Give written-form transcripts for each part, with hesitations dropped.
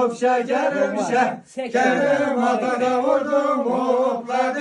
hop şekerim şekerim. Atada vurdum hopladı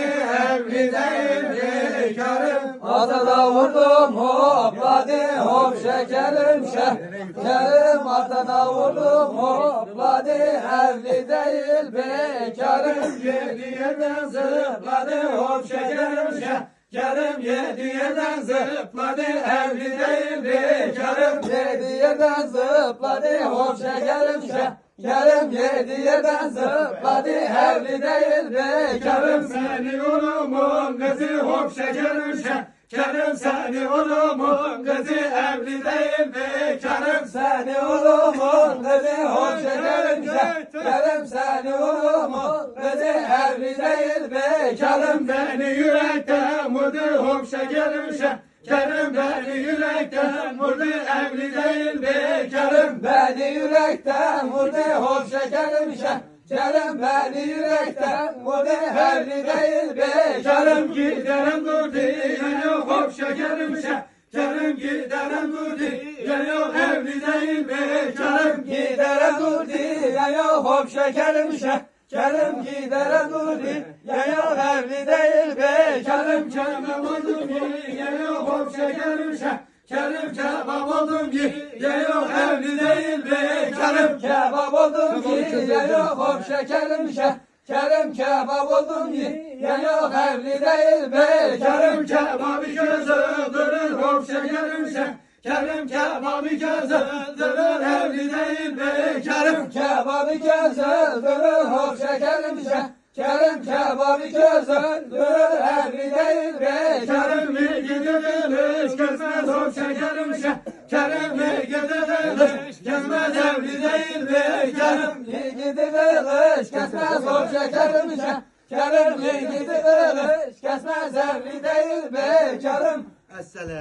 evli değil bekarım. Atada vurdum hopladı hop şekerim şekerim. Atada vurdum hopladı evli değil bekarım. Yedi yerden zıpladı hop şekerim şekerim. Yedi yerden zıpladı evli değil bekarım. Yedi yerden zıpladı hop şekerim şekerim. Yedi yerden zıpladı evli değil bekarım. Seni oğlumun kızı hop şekerim şekerim. Seni oğlumun kızı evli değil bekarım. Seni oğlumun kızı hop şekerim şekerim. Seni oğlumun kızı evli değil bekarım. Beni yürekten vurdu hop şekerim şekerim. Beni yürekten vurdu evli değil bekarım. Beni yürekten vurdu hop şekerim şekerim. Beni yürekten vurdu evli değil bekarım. Giderim durdu yanıyor hop şekerim şekerim. Giderim durdu yanıyor evli değil bekarım. Gidere durdu yanıyor hop şekerim şekerim. Gidere durdu yanıyor evli değil bekarım. Kebap oldum yanıyor hop şekerim şekerim. Kebap oldum yanıyor evli değil bekarım. Kebap oldum ki yanıyor hop şekerim şekerim. Kebap oldum ki yanıyor evli değil bekarım. Kebabı gözüldürür hop şekerim şekerim. Kebabı gözüldürür evli değil bekarım. Kebabı gözüldürür hop şekerim şekerim. Kebabı gözüldürür evli değil bekarım. Bir gidilir kesmez hop şekerim şekerim. Bir gidilir kesmez evli değil bekarım. Gidi kılıç kesmez hop şekerim şekerim. Gidi kılıç kesmez evli değil bekarım. Esselam.